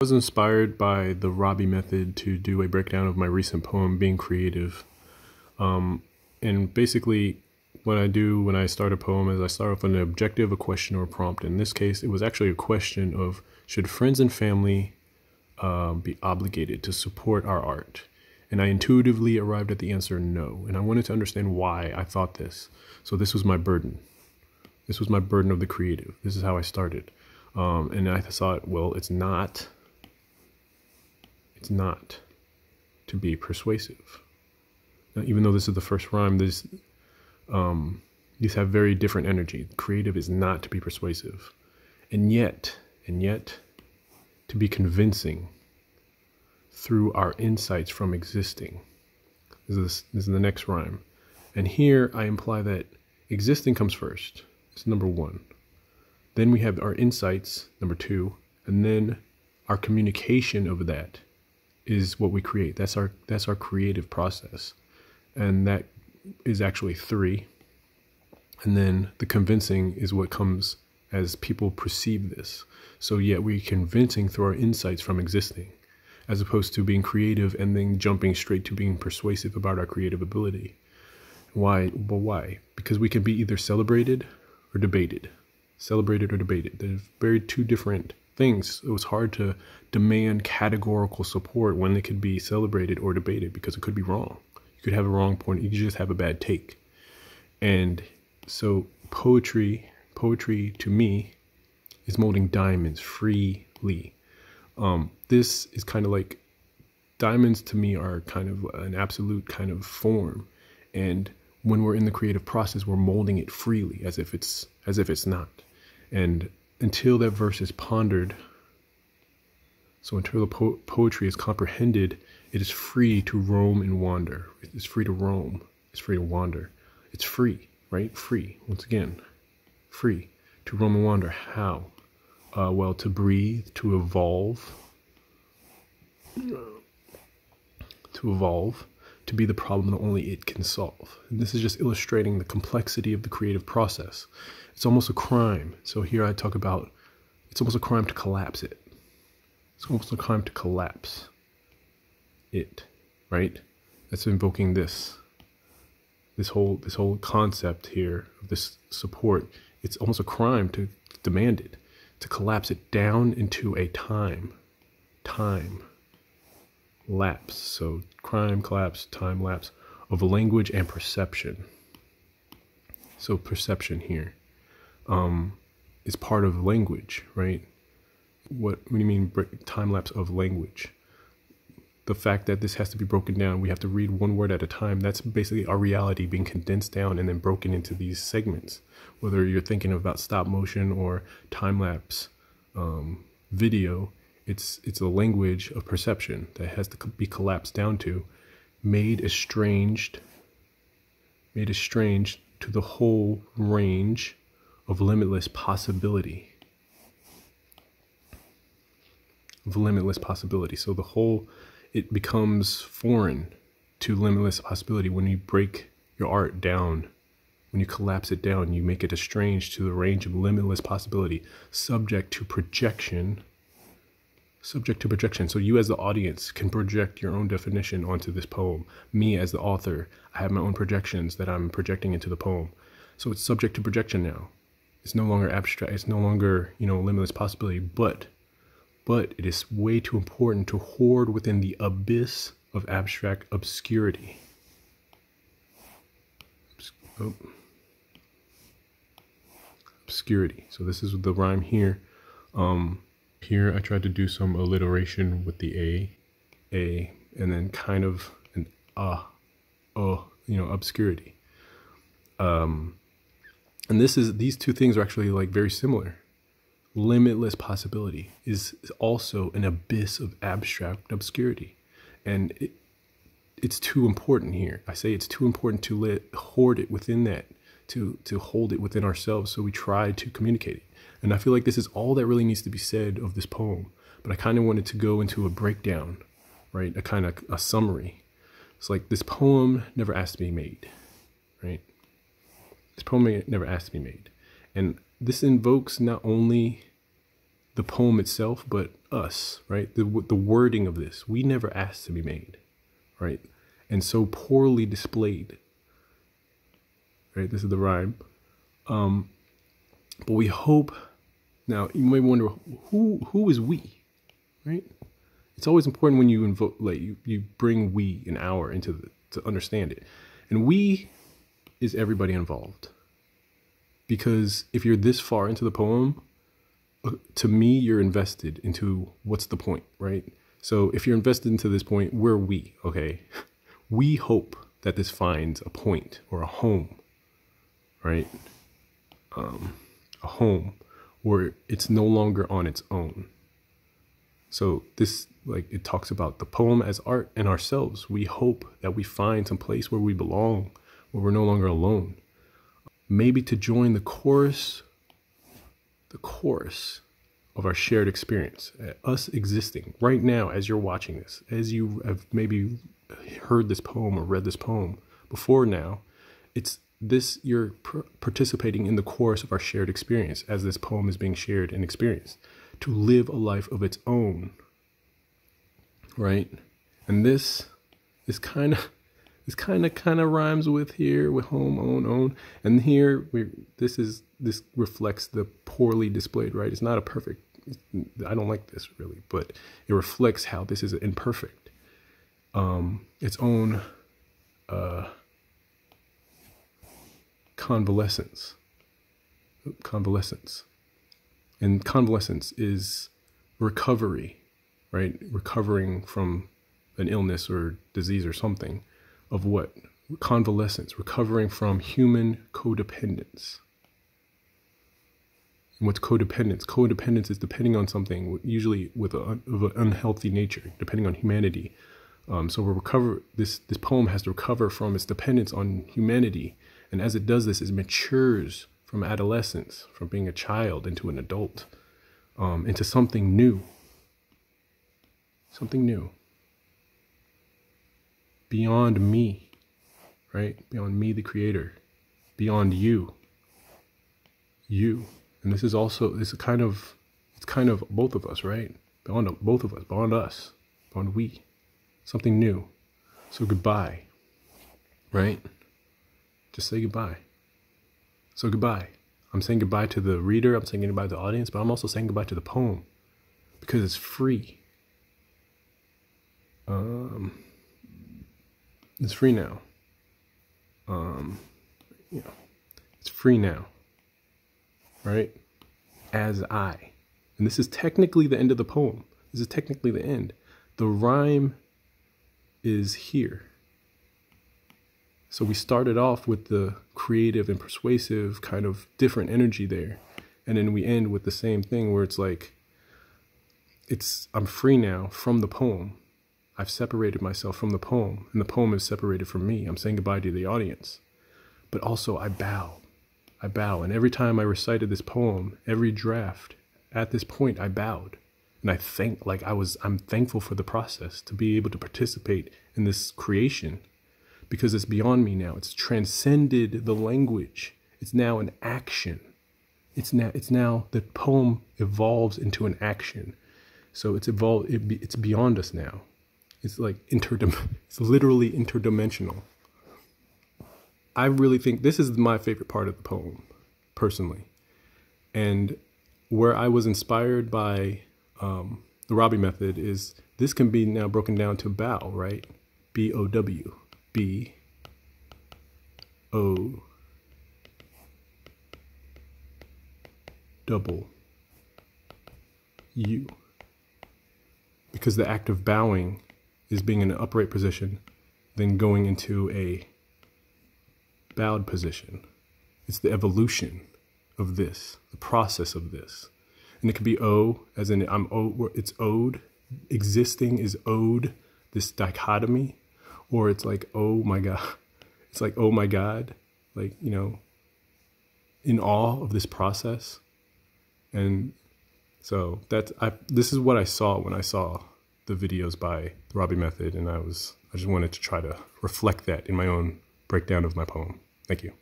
I was inspired by the Robbie method to do a breakdown of my recent poem, Being Creative. And basically, what I do when I start a poem is I start off with an objective, a question, or a prompt. In this case, it was actually a question of, should friends and family be obligated to support our art? And I intuitively arrived at the answer no. And I wanted to understand why I thought this. So this was my burden. This was my burden of the creative. This is how I started. And I thought, well, it's not to be persuasive. Now, even though this is the first rhyme, these have very different energy. Creative is not to be persuasive. And yet, to be convincing through our insights from existing. This is the next rhyme. And here I imply that existing comes first. It's number one. Then we have our insights, number two, and then our communication of that is what we create. That's our creative process. And that is actually three. And then the convincing is what comes as people perceive this. So yet we're convincing through our insights from existing, as opposed to being creative and then jumping straight to being persuasive about our creative ability. Why? Well, why? Because we can be either celebrated or debated. Celebrated or debated. They're very two different things. It was hard to demand categorical support when it could be celebrated or debated, because it could be wrong. You could have a wrong point. You could just have a bad take. And so poetry to me is molding diamonds freely. This is kind of like, diamonds to me are kind of an absolute kind of form. And when we're in the creative process, we're molding it freely as if it's not. And until that verse is pondered, so until the poetry is comprehended, it is free to roam and wander. It's free to roam. It's free to wander. It's free, right? Free. Once again, free to roam and wander. How? Well, to breathe, to evolve, to be the problem that only it can solve. And this is just illustrating the complexity of the creative process. It's almost a crime. So here I talk about, it's almost a crime to collapse it. It's almost a crime to collapse it, right? That's invoking this whole concept here of this support. It's almost a crime to demand it, to collapse it down into a time lapse. So crime, collapse, time lapse of language and perception. So perception here is part of language, right? What do you mean time lapse of language? The fact that this has to be broken down, we have to read one word at a time. That's basically our reality being condensed down and then broken into these segments. Whether you're thinking about stop motion or time lapse video, it's a language of perception that has to be collapsed down to, made estranged to the whole range of limitless possibility. So the whole, it becomes foreign to limitless possibility when you break your art down. When you collapse it down, you make it estranged to the range of limitless possibility, subject to projection. So you as the audience can project your own definition onto this poem. Me as the author, I have my own projections that I'm projecting into the poem. So it's subject to projection now. It's no longer abstract. It's no longer, limitless possibility, but it is way too important to hoard within the abyss of abstract obscurity. Obscurity. So this is the rhyme here. Here I tried to do some alliteration with the a, and then kind of an obscurity. And these two things are actually like very similar. Limitless possibility is also an abyss of abstract obscurity. And it's too important here. I say it's too important to hoard it within that, to hold it within ourselves. So we try to communicate it. And I feel like this is all that really needs to be said of this poem. But I kind of wanted to go into a breakdown, right? A summary. It's like, this poem never asked to be made, right? This poem never asked to be made. And this invokes not only the poem itself, but us, right? The wording of this, we never asked to be made, right? And so poorly displayed, right? This is the rhyme. But we hope, now you may wonder, who is we, right? It's always important when you invoke, like you bring we and our into to understand it. And we is everybody involved. Because if you're this far into the poem, to me, you're invested into what's the point, right? So if you're invested into this point, we're we, okay? We hope that this finds a point or a home, right? A home where it's no longer on its own. So this, like, it talks about the poem as art and ourselves. We hope that we find some place where we belong, where we're no longer alone. Maybe to join the chorus of our shared experience, us existing right now as you're watching this, as you have maybe heard this poem or read this poem before now, it's this, you're participating in the chorus of our shared experience as this poem is being shared and experienced, to live a life of its own, right? And this kind of rhymes with here, with home, own, and here this reflects the poorly displayed, right? It's not a perfect, I don't like this really, but it reflects how this is imperfect. Its own convalescence. And convalescence is recovery, right? Recovering from an illness or disease or something. Of what? Convalescence, recovering from human codependence. And what's codependence? Codependence is depending on something, usually of an unhealthy nature, depending on humanity. So this poem has to recover from its dependence on humanity. And as it does this, it matures from adolescence, from being a child into an adult, into something new. Something new. Beyond me, right? Beyond me, the creator. Beyond you. You. And this is also, it's kind of both of us, right? Beyond both of us, beyond us, beyond we. Something new. So goodbye, right? Just say goodbye. So goodbye. I'm saying goodbye to the reader, I'm saying goodbye to the audience, but I'm also saying goodbye to the poem because it's free. It's free now. It's free now, right? As I. And this is technically the end of the poem. This is technically the end. The rhyme is here. So we started off with the creative and persuasive kind of different energy there. And then we end with the same thing where it's like, I'm free now from the poem. I've separated myself from the poem, and the poem is separated from me. I'm saying goodbye to the audience. But also I bow. And every time I recited this poem, every draft, at this point I bowed. And I'm thankful for the process to be able to participate in this creation because it's beyond me now. It's transcended the language. It's now an action. It's now the poem evolves into an action. So it's beyond us now. It's like it's literally interdimensional. I really think this is my favorite part of the poem, personally. And where I was inspired by the Robbie method is this can be now broken down to bow, right? B-O-W. B-O-double-U. Because the act of bowing is being in an upright position, then going into a bowed position. It's the evolution of this, the process of this. And it could be O, as in it's owed. Existing is owed, this dichotomy. Or it's like, oh my God. It's like, oh my God. Like, in awe of this process. And so this is what I saw when I saw the videos by the Robbie method. And I just wanted to try to reflect that in my own breakdown of my poem. Thank you.